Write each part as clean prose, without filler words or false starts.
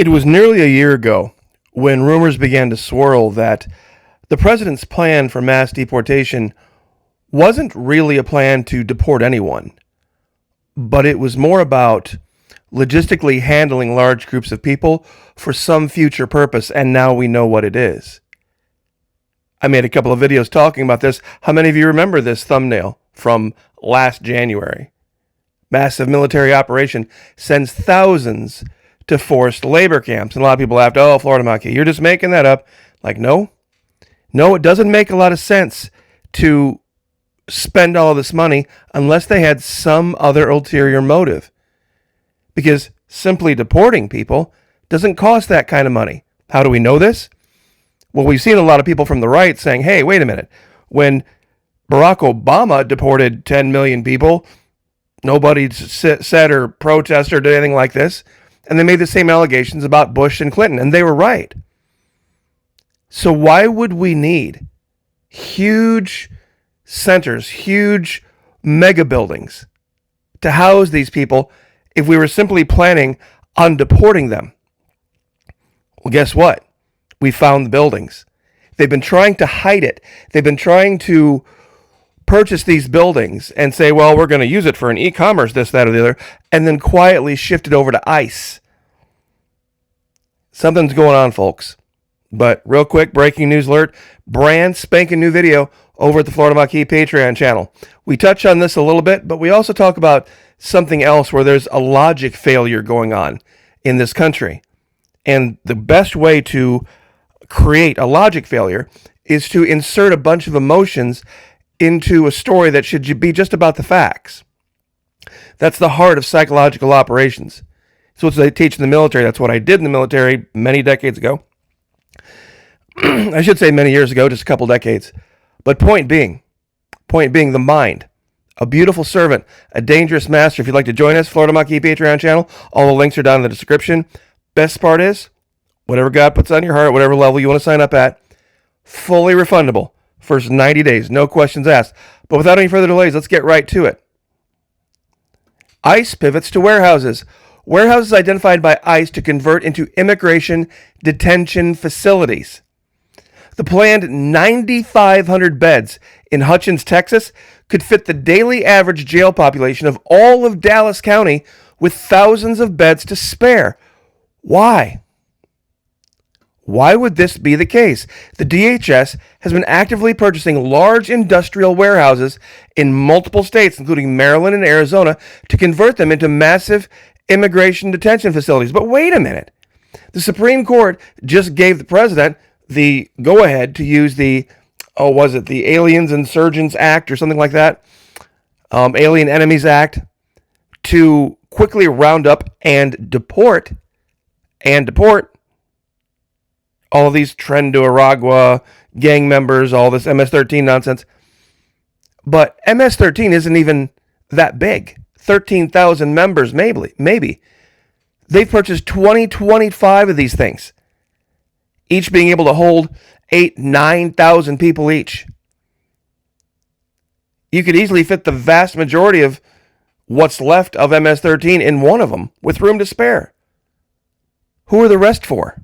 It was nearly a year ago when rumors began to swirl that the president's plan for mass deportation wasn't really a plan to deport anyone, but it was more about logistically handling large groups of people for some future purpose, and now we know what it is. I made a couple of videos talking about this. How many of you remember this thumbnail from last January? Massive military operation sends thousands to forced labor camps. And a lot of people laughed, oh, Florida Monkey, you're just making that up. Like, no, it doesn't make a lot of sense to spend all of this money unless they had some other ulterior motive. Because simply deporting people doesn't cost that kind of money. How do we know this? Well, we've seen a lot of people from the right saying, hey, wait a minute. When Barack Obama deported 10 million people, nobody said or protested or did anything like this. And they made the same allegations about Bush and Clinton, and they were right. So why would we need huge centers, huge mega buildings to house these people if we were simply planning on deporting them? Well, guess what? We found the buildings. They've been trying to hide it. They've been trying to purchase these buildings and say, well, we're going to use it for an e-commerce, this, that, or the other, and then quietly shift it over to ICE. Something's going on, folks. But real quick, breaking news alert, brand spanking new video over at the Florida Maquis Patreon channel. We touch on this a little bit, but we also talk about something else where there's a logic failure going on in this country. And the best way to create a logic failure is to insert a bunch of emotions into a story that should be just about the facts. That's the heart of psychological operations. It's what they teach in the military. That's what I did in the military many decades ago. I should say many years ago, just a couple decades. But point being, the mind, a beautiful servant, a dangerous master. If you'd like to join us, Florida Monkey Patreon channel, all the links are down in the description. Best part is, whatever God puts on your heart, whatever level you want to sign up at, fully refundable. First 90 days, no questions asked. But without any further delays, let's get right to it. ICE pivots to warehouses. Warehouses identified by ICE to convert into immigration detention facilities. The planned 9,500 beds in Hutchins, Texas, could fit the daily average jail population of all of Dallas County with thousands of beds to spare. Why? Why would this be the case? The DHS has been actively purchasing large industrial warehouses in multiple states, including Maryland and Arizona, to convert them into massive immigration detention facilities. But wait a minute. The Supreme Court just gave the president the go-ahead to use the Aliens Insurgents Act or something like that, Alien Enemies Act, to quickly round up and deport all of these Tren de Aragua gang members, all this MS-13 nonsense. But MS-13 isn't even that big. 13,000 members, maybe. They've purchased 25 of these things, each being able to hold 9,000 people each. You could easily fit the vast majority of what's left of MS-13 in one of them with room to spare. Who are the rest for?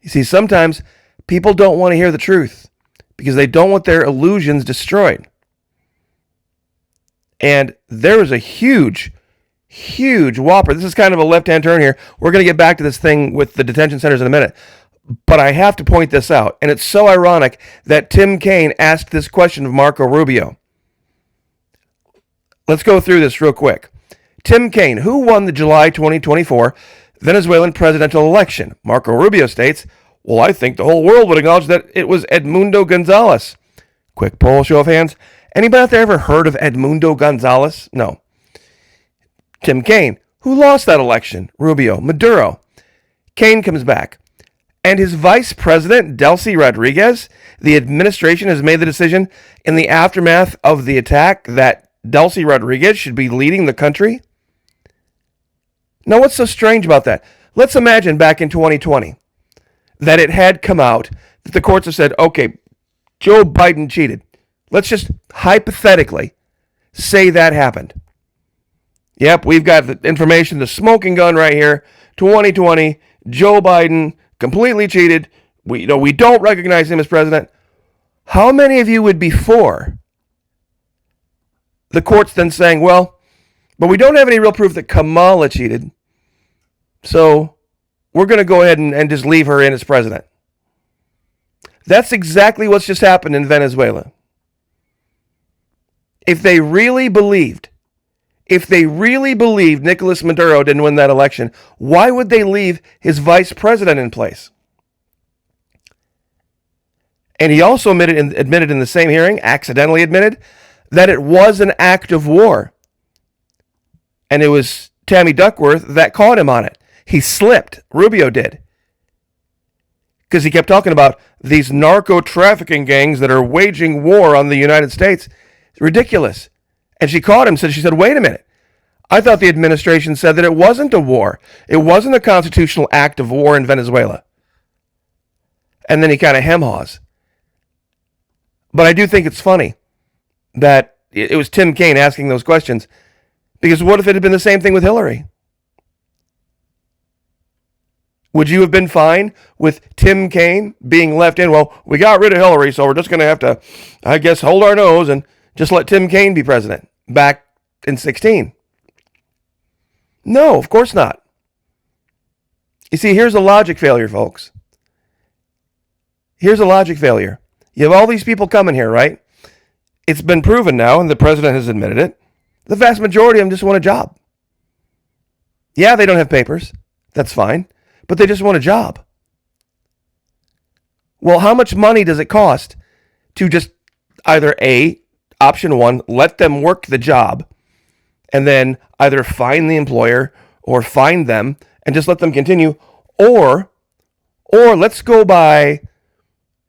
You see, sometimes people don't want to hear the truth because they don't want their illusions destroyed. And there is a huge whopper. This is kind of a left-hand turn here. We're going to get back to this thing with the detention centers in a minute. But I have to point this out. And it's so ironic that Tim Kaine asked this question of Marco Rubio. Let's go through this real quick. Tim Kaine, who won the July 2024 Venezuelan presidential election? Marco Rubio states, well, I think the whole world would acknowledge that it was Edmundo Gonzalez. Quick poll, show of hands. Anybody out there ever heard of Edmundo Gonzalez? No. Tim Kaine, who lost that election? Rubio. Maduro. Kaine comes back. And his vice president, Delcy Rodriguez, the administration has made the decision in the aftermath of the attack that Delcy Rodriguez should be leading the country? Now, what's so strange about that? Let's imagine back in 2020 that it had come out that the courts have said, okay, Joe Biden cheated. Let's just hypothetically say that happened. Yep, we've got the information, the smoking gun right here. 2020, Joe Biden completely cheated. We don't recognize him as president. How many of you would be for the courts then saying, well, but we don't have any real proof that Kamala cheated, so we're going to go ahead and just leave her in as president? That's exactly what's just happened in Venezuela. If they really believed Nicolas Maduro didn't win that election, why would they leave his vice president in place? And he also admitted in the same hearing, accidentally admitted, that it was an act of war. And it was Tammy Duckworth that caught him on it. He slipped. Rubio did. Because he kept talking about these narco-trafficking gangs that are waging war on the United States. It's ridiculous. And she caught him, she said, wait a minute. I thought the administration said that it wasn't a war. It wasn't a constitutional act of war in Venezuela. And then he kind of hem-haws. But I do think it's funny that it was Tim Kaine asking those questions. Because what if it had been the same thing with Hillary? Would you have been fine with Tim Kaine being left in? Well, we got rid of Hillary, so we're just going to have to, I guess, hold our nose and just let Tim Kaine be president back in 2016. No, of course not. You see, here's a logic failure, folks. Here's a logic failure. You have all these people coming here, right? It's been proven now, and the president has admitted it. The vast majority of them just want a job. Yeah, they don't have papers. That's fine. But they just want a job. Well, how much money does it cost to just either option one, let them work the job, and then either fine the employer or fine them and just let them continue, or let's go by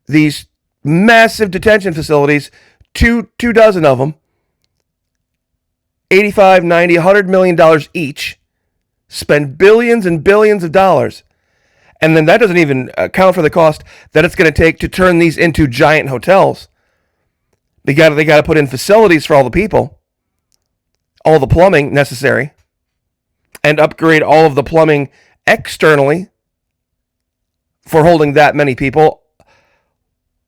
these massive detention facilities, two dozen of them, $85, $90, $100 million each, spend billions and billions of dollars. And then that doesn't even account for the cost that it's going to take to turn these into giant hotels. They got to put in facilities for all the people, all the plumbing necessary, and upgrade all of the plumbing externally for holding that many people.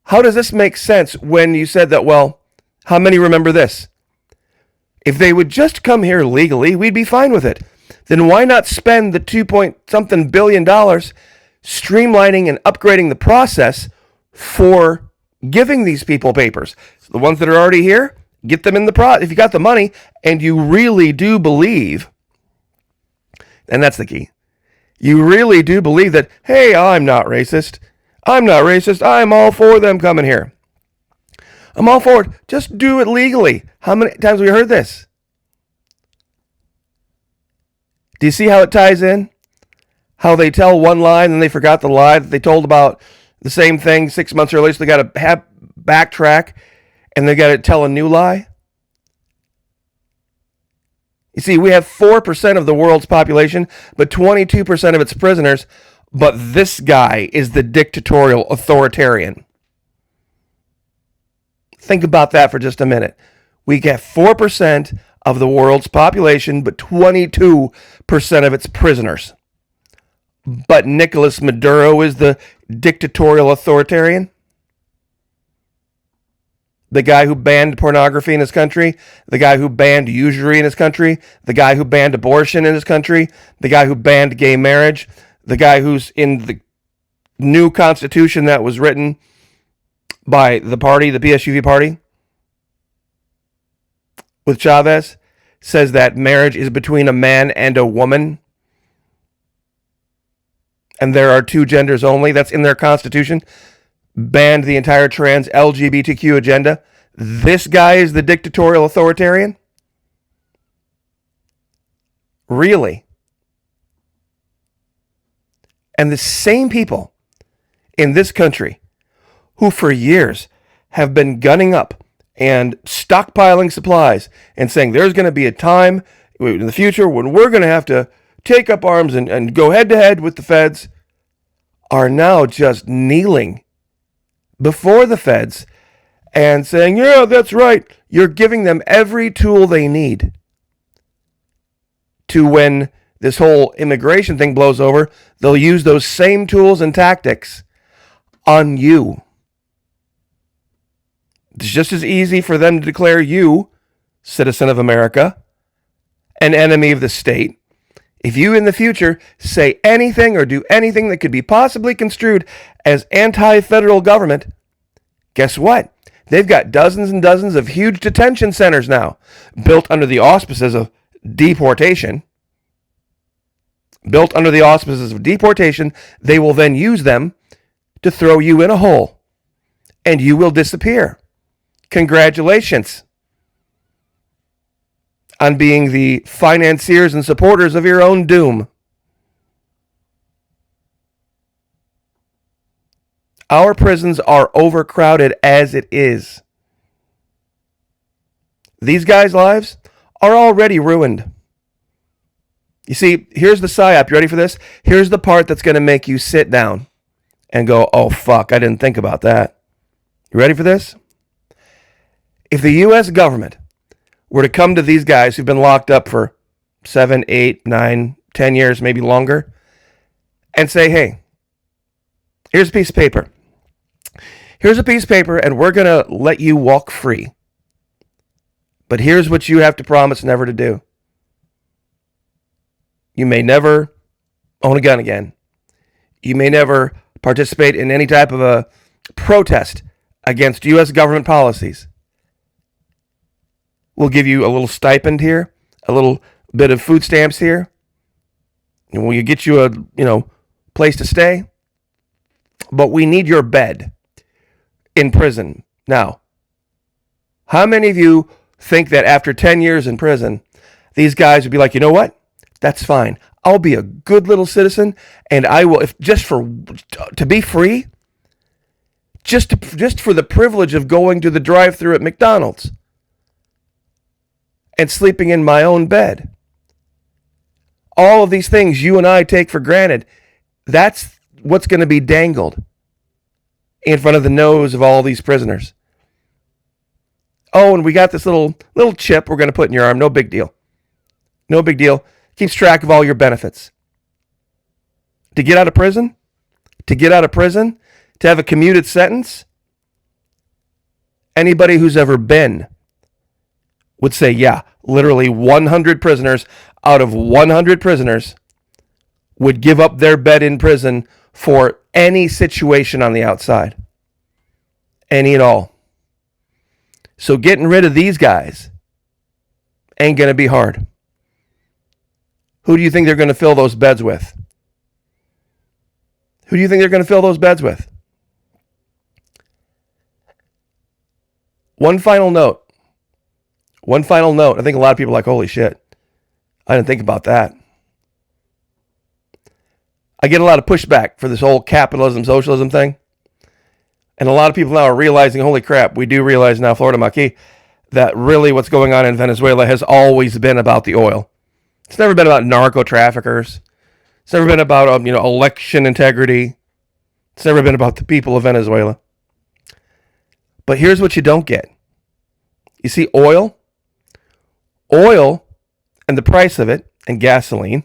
How does this make sense when you said that, well, how many remember this? If they would just come here legally, we'd be fine with it. Then why not spend the $2-point-something billion streamlining and upgrading the process for giving these people papers? So the ones that are already here, get them in the process. If you got the money and you really do believe, and that's the key, you really do believe that, hey, I'm not racist. I'm all for them coming here. I'm all for it. Just do it legally. How many times have we heard this? Do you see how it ties in? How they tell one lie and then they forgot the lie that they told about the same thing 6 months earlier, so they got to backtrack and they got to tell a new lie? You see, we have 4% of the world's population, but 22% of its prisoners, but this guy is the dictatorial authoritarian. Think about that for just a minute. We get 4% of the world's population, but 22% of its prisoners. But Nicolas Maduro is the dictatorial authoritarian. The guy who banned pornography in his country, the guy who banned usury in his country, the guy who banned abortion in his country, the guy who banned gay marriage, the guy who's in the new constitution that was written by the party, the PSUV party, with Chavez, says that marriage is between a man and a woman. And there are two genders only. That's in their constitution. Banned the entire trans LGBTQ agenda. This guy is the dictatorial authoritarian? Really? And the same people in this country who for years have been gunning up and stockpiling supplies and saying there's going to be a time in the future when we're going to have to take up arms and go head to head with the feds, are now just kneeling before the feds and saying, yeah, that's right. You're giving them every tool they need to, when this whole immigration thing blows over, they'll use those same tools and tactics on you. It's just as easy for them to declare you, citizen of America, an enemy of the state. If you in the future say anything or do anything that could be possibly construed as anti-federal government, guess what? They've got dozens and dozens of huge detention centers now, built under the auspices of deportation. Built under the auspices of deportation, they will then use them to throw you in a hole, and you will disappear. Congratulations on being the financiers and supporters of your own doom. Our prisons are overcrowded as it is. These guys' lives are already ruined. You see, here's the psyop. You ready for this? Here's the part that's going to make you sit down and go, oh, fuck, I didn't think about that. You ready for this? If the U.S. government were to come to these guys who've been locked up for 7, 8, 9, 10 years, maybe longer, and say, hey, here's a piece of paper. Here's a piece of paper, and we're going to let you walk free. But here's what you have to promise never to do. You may never own a gun again. You may never participate in any type of a protest against U.S. government policies. We'll give you a little stipend here, a little bit of food stamps here. And we'll get you a, place to stay. But we need your bed in prison. Now, how many of you think that after 10 years in prison, these guys would be like, you know what? That's fine. I'll be a good little citizen, and I will, if just to be free, just for the privilege of going to the drive-thru at McDonald's and sleeping in my own bed. All of these things you and I take for granted, that's what's going to be dangled in front of the nose of all these prisoners. Oh, and we got this little chip we're going to put in your arm. No big deal. No big deal. Keeps track of all your benefits. To get out of prison, to have a commuted sentence, anybody who's ever been would say, yeah, literally 100 prisoners out of 100 prisoners would give up their bed in prison for any situation on the outside. Any and all. So getting rid of these guys ain't going to be hard. Who do you think they're going to fill those beds with? Who do you think they're going to fill those beds with? One final note. I think a lot of people are like, holy shit, I didn't think about that. I get a lot of pushback for this whole capitalism, socialism thing. And a lot of people now are realizing, holy crap, we do realize now, Florida Maquis, that really what's going on in Venezuela has always been about the oil. It's never been about narco traffickers. It's never been about election integrity. It's never been about the people of Venezuela. But here's what you don't get. You see, oil and the price of it, and gasoline,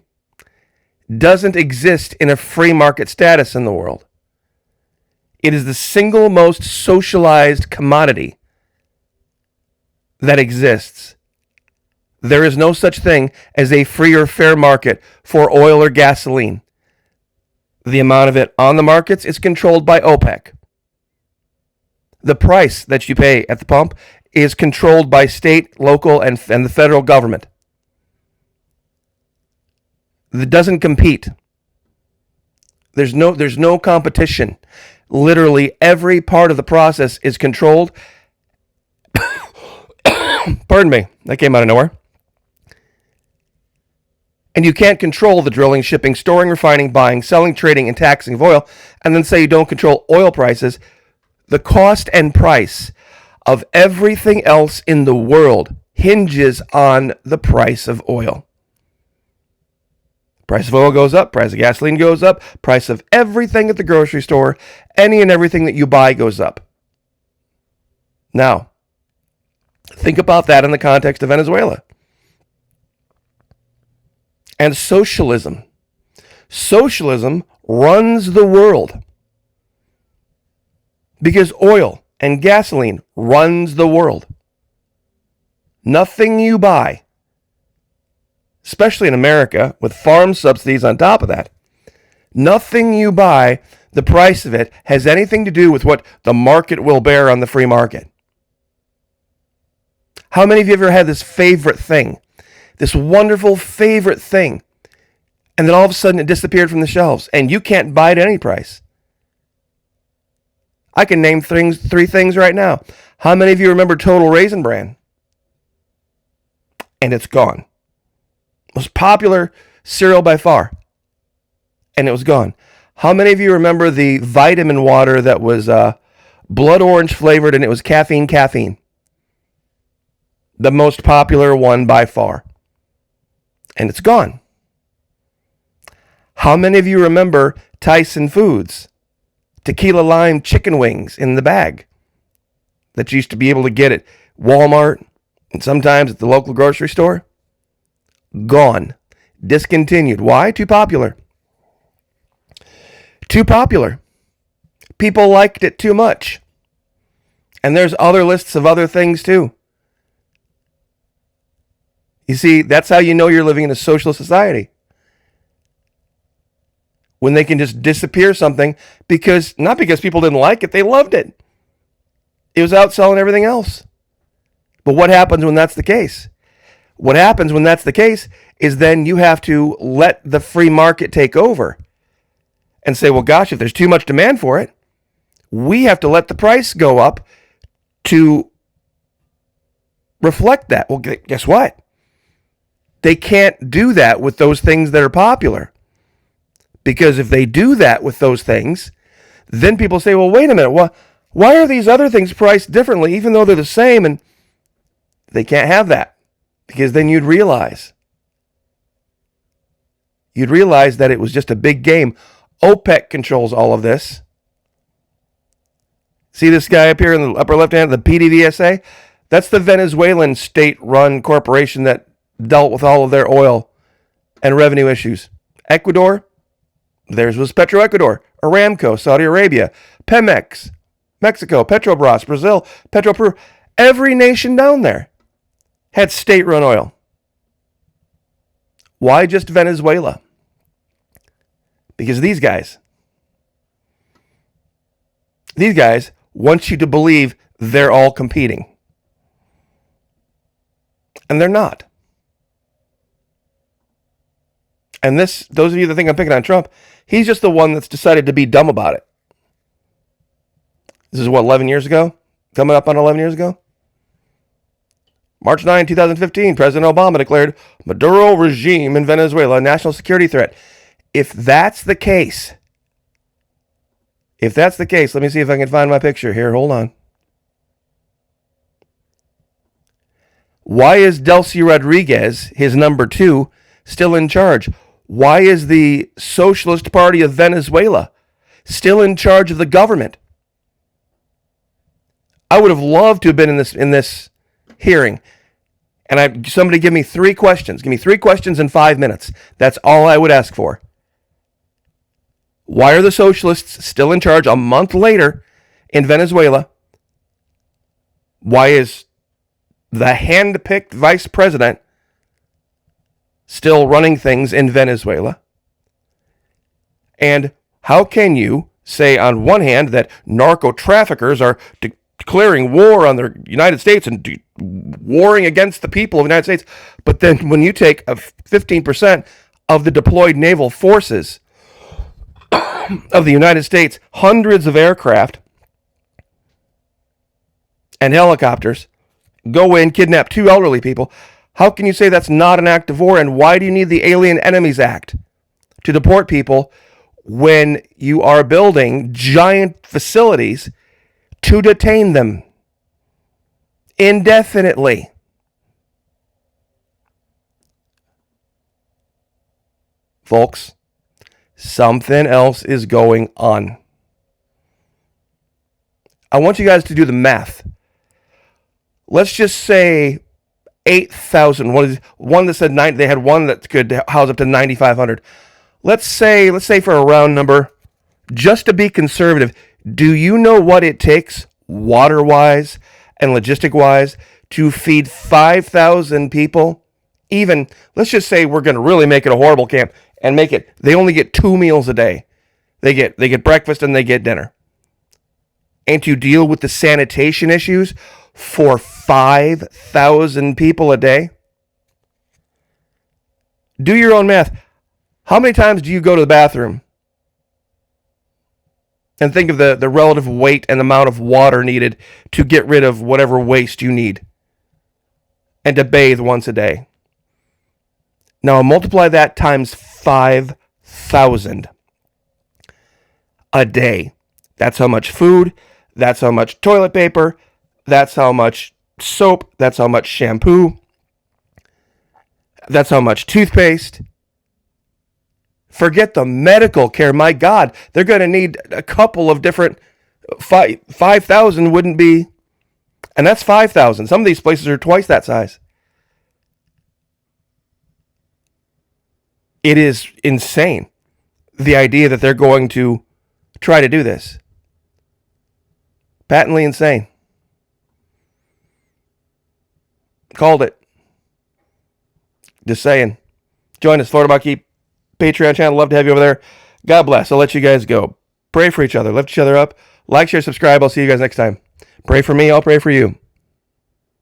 doesn't exist in a free market status in the world. It is the single most socialized commodity that exists. There is no such thing as a free or fair market for oil or gasoline. The amount of it on the markets is controlled by OPEC. The price that you pay at the pump is controlled by state, local, and the federal government. It doesn't compete. There's no competition. Literally every part of the process is controlled. Pardon me, that came out of nowhere. And you can't control the drilling, shipping, storing, refining, buying, selling, trading, and taxing of oil, and then say you don't control oil prices. The cost and price of everything else in the world hinges on the price of oil. Price of oil goes up, price of gasoline goes up, price of everything at the grocery store, any and everything that you buy goes up. Now, think about that in the context of Venezuela. and socialism. Socialism runs the world because oil and gasoline runs the world. Nothing you buy, especially in America with farm subsidies on top of that, nothing you buy, the price of it has anything to do with what the market will bear on the free market. How many of you ever had this favorite thing, this wonderful favorite thing, and then all of a sudden it disappeared from the shelves and you can't buy it at any price? I can name three things right now. How many of you remember Total Raisin Bran? And it's gone. Most popular cereal by far. And it was gone. How many of you remember the vitamin water that was blood orange flavored and it was caffeine? The most popular one by far. And it's gone. How many of you remember Tyson Foods? Tequila lime chicken wings in the bag that you used to be able to get at Walmart and sometimes at the local grocery store? Gone. Discontinued. Why? Too popular. Too popular. People liked it too much. And there's other lists of other things too. You see, that's how you know you're living in a socialist society. When they can just disappear something not because people didn't like it, they loved it. It was outselling everything else. But what happens when that's the case? What happens when that's the case is then you have to let the free market take over and say, well, gosh, if there's too much demand for it, we have to let the price go up to reflect that. Well, guess what? They can't do that with those things that are popular. Because if they do that with those things, then people say, well, wait a minute, why are these other things priced differently even though they're the same? And they can't have that because then you'd realize that it was just a big game. OPEC controls all of this. See this guy up here in the upper left hand, the PDVSA? That's the Venezuelan state-run corporation that dealt with all of their oil and revenue issues. Ecuador, theirs was Petroecuador, Aramco, Saudi Arabia, Pemex, Mexico, Petrobras, Brazil, Petroperu. Every nation down there had state-run oil. Why just Venezuela? Because these guys want you to believe they're all competing. And they're not. And those of you that think I'm picking on Trump, he's just the one that's decided to be dumb about it. This is 11 years ago? Coming up on 11 years ago? March 9, 2015, President Obama declared Maduro regime in Venezuela a national security threat. If that's the case, let me see if I can find my picture here. Hold on. Why is Delcy Rodriguez, his number 2, still in charge? Why is the Socialist Party of Venezuela still in charge of the government? I would have loved to have been in this hearing. And somebody give me 3 questions. Give me 3 questions in 5 minutes. That's all I would ask for. Why are the socialists still in charge a month later in Venezuela? Why is the hand-picked vice president still running things in Venezuela? And how can you say on one hand that narco-traffickers are declaring war on the United States and warring against the people of the United States, but then when you take 15% of the deployed naval forces of the United States, hundreds of aircraft and helicopters, go in, kidnap 2 elderly people, how can you say that's not an act of war? And why do you need the Alien Enemies Act to deport people when you are building giant facilities to detain them indefinitely? Folks, something else is going on. I want you guys to do the math. Let's just say 8,000. One that said they had one that could house up to 9,500. Let's say for a round number, just to be conservative, do you know what it takes water-wise and logistic-wise to feed 5,000 people? Even, let's just say we're going to really make it a horrible camp and they only get 2 meals a day. They get breakfast and they get dinner. And to deal with the sanitation issues for 5,000 people a day? Do your own math. How many times do you go to the bathroom? And think of the relative weight and amount of water needed to get rid of whatever waste you need. And to bathe once a day. Now multiply that times 5,000 a day. That's how much food. That's how much toilet paper. That's how much soap. That's how much shampoo. That's how much toothpaste. Forget the medical care. My God, they're going to need a couple of different. 5,000 wouldn't be, and that's 5,000. Some of these places are twice that size. It is insane, the idea that they're going to try to do this. Patently insane. Called it. Just saying. Join us, Florida Marquee Patreon channel. Love to have you over there. God bless. I'll let you guys go. Pray for each other. Lift each other up. Like, share, subscribe. I'll see you guys next time. Pray for me. I'll pray for you.